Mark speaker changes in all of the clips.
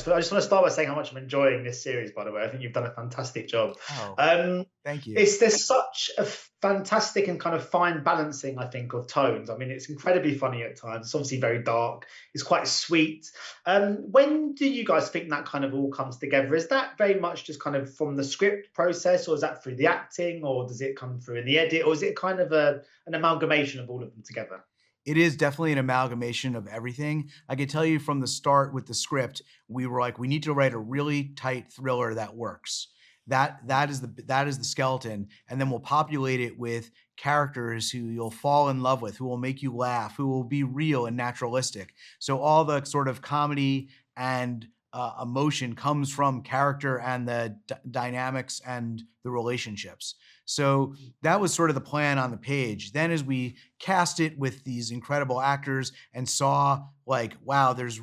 Speaker 1: So I just want to start by saying how much I'm enjoying this series, by the way. I think you've done a fantastic job.
Speaker 2: Oh,
Speaker 1: Um,
Speaker 2: thank you.
Speaker 1: there's such a fantastic and kind of fine balancing, I think, of tones. I mean, it's incredibly funny at times. It's obviously very dark. It's quite sweet. When do you guys think that kind of all comes together? Is that very much just kind of from the script process, or is that through the acting, or does it come through in the edit, or is it kind of an amalgamation of all of them together?
Speaker 2: It is definitely an amalgamation of everything. I can tell you from the start with the script, we were like, we need to write a really tight thriller that works. That is the skeleton, and then we'll populate it with characters who you'll fall in love with, who will make you laugh, who will be real and naturalistic. So all the sort of comedy and emotion comes from character and the dynamics and the relationships. So that was sort of the plan on the page. Then as we cast it with these incredible actors and saw like, wow, there's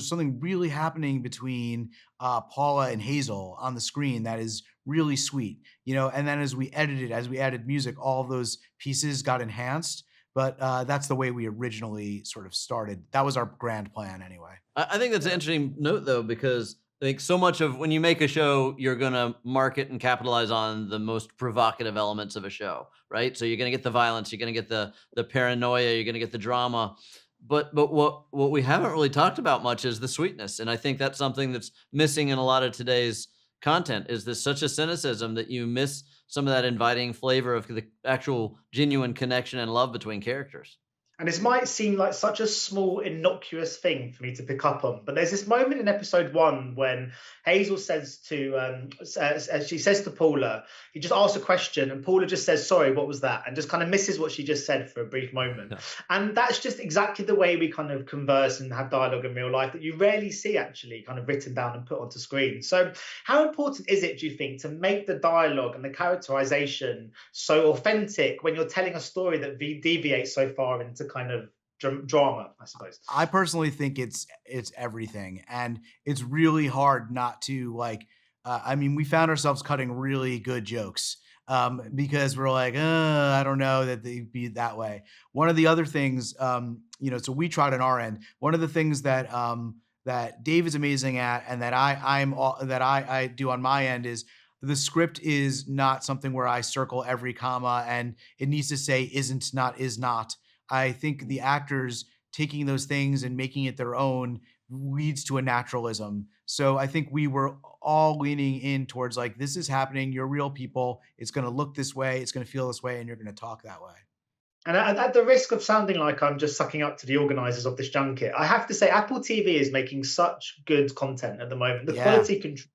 Speaker 2: something really happening between Paula and Hazel on the screen that is really sweet, and then as we edited, as we added music, all of those pieces got enhanced. But that's the way we originally sort of started. That was our grand plan anyway.
Speaker 3: I think that's an interesting note, though, because I think so much of when you make a show, you're going to market and capitalize on the most provocative elements of a show, right? So you're going to get the violence, you're going to get the paranoia, you're going to get the drama. But what we haven't really talked about much is the sweetness, and I think that's something that's missing in a lot of today's content. Is this such a cynicism that you miss some of that inviting flavor of the actual genuine connection and love between characters?
Speaker 1: And this might seem like such a small, innocuous thing for me to pick up on, but there's this moment in episode 1 when Hazel says she says to Paula, he just asks a question, and Paula just says, "Sorry, what was that?" and just kind of misses what she just said for a brief moment.
Speaker 3: Yeah.
Speaker 1: And that's just exactly the way we kind of converse and have dialogue in real life that you rarely see actually kind of written down and put onto screen. So, how important is it, do you think, to make the dialogue and the characterization so authentic when you're telling a story that deviates so far into kind of drama, I suppose?
Speaker 2: I personally think it's everything, and it's really hard not to like. I mean, we found ourselves cutting really good jokes because we're like, I don't know that they'd be that way. One of the other things, so we tried on our end. One of the things that Dave is amazing at, and that I do on my end is the script is not something where I circle every comma and it needs to say isn't, not is not. I think the actors taking those things and making it their own leads to a naturalism. So I think we were all leaning in towards like, this is happening. You're real people. It's going to look this way. It's going to feel this way. And you're going to talk that way.
Speaker 1: And at the risk of sounding like I'm just sucking up to the organizers of this junket, I have to say Apple TV is making such good content at the moment. The quality control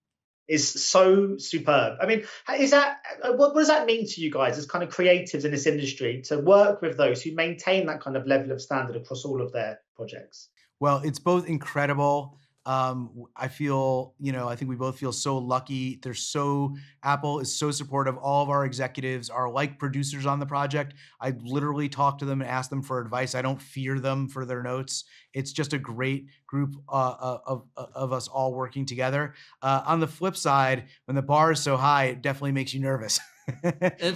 Speaker 1: is so superb. I mean, is that what does that mean to you guys as kind of creatives in this industry to work with those who maintain that kind of level of standard across all of their projects?
Speaker 2: Well, it's both incredible. I feel, I think we both feel so lucky. Apple is so supportive. All of our executives are like producers on the project. I literally talk to them and ask them for advice. I don't fear them for their notes. It's just a great group of us all working together. On the flip side, when the bar is so high, it definitely makes you nervous.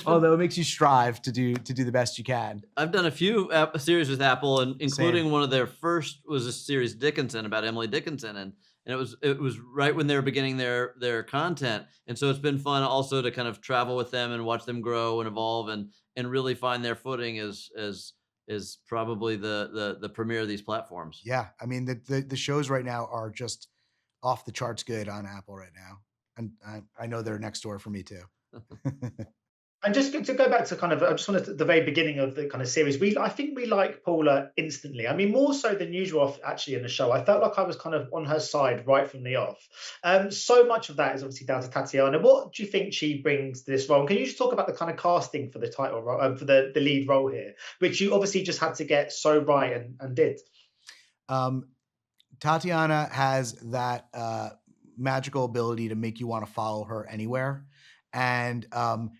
Speaker 2: Although it makes you strive to do the best you can.
Speaker 3: I've done a few series with Apple, and including Same. One of their first was a series Dickinson about Emily Dickinson, and it was right when they were beginning their content, and so it's been fun also to kind of travel with them and watch them grow and evolve and really find their footing is probably the premiere of these platforms.
Speaker 2: Yeah, I mean the shows right now are just off the charts good on Apple right now, and I know they're next door for me too.
Speaker 1: And just to go back to kind of, I just wanted at the very beginning of the kind of series, I think we like Paula instantly. I mean, more so than usual actually in the show. I felt like I was kind of on her side right from the off. So much of that is obviously down to Tatiana. What do you think she brings to this role? And can you just talk about the kind of casting for the title role, for the lead role here, which you obviously just had to get so right and did?
Speaker 2: Tatiana has that magical ability to make you want to follow her anywhere. And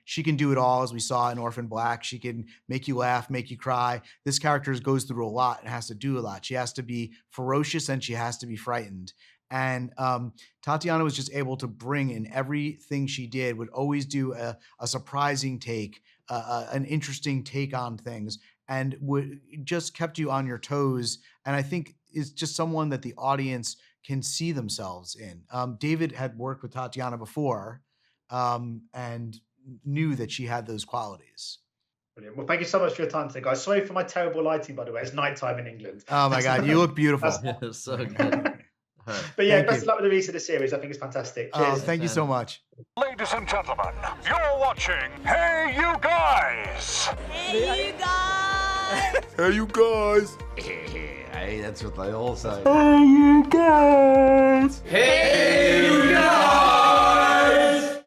Speaker 2: she can do it all, as we saw in Orphan Black. She can make you laugh, make you cry. This character goes through a lot and has to do a lot. She has to be ferocious and she has to be frightened. And Tatiana was just able to bring in everything she did, would always do a surprising take, an interesting take on things, and would just kept you on your toes. And I think is just someone that the audience can see themselves in. David had worked with Tatiana before and knew that she had those qualities.
Speaker 1: Brilliant. Well, thank you so much for your time today, guys. Sorry for my terrible lighting, by the way. It's nighttime in England.
Speaker 2: Oh my God, you look beautiful.
Speaker 3: That's so good.
Speaker 1: But yeah,
Speaker 2: Thank
Speaker 1: best
Speaker 2: you.
Speaker 1: of luck with the release of the series. I think it's fantastic. Cheers.
Speaker 2: Thank you so much.
Speaker 4: Ladies and gentlemen, you're watching Hey You Guys!
Speaker 5: Hey, you guys!
Speaker 6: Hey, you guys!
Speaker 7: Hey, that's what they all say.
Speaker 6: Hey, you guys!
Speaker 7: Hey, you guys!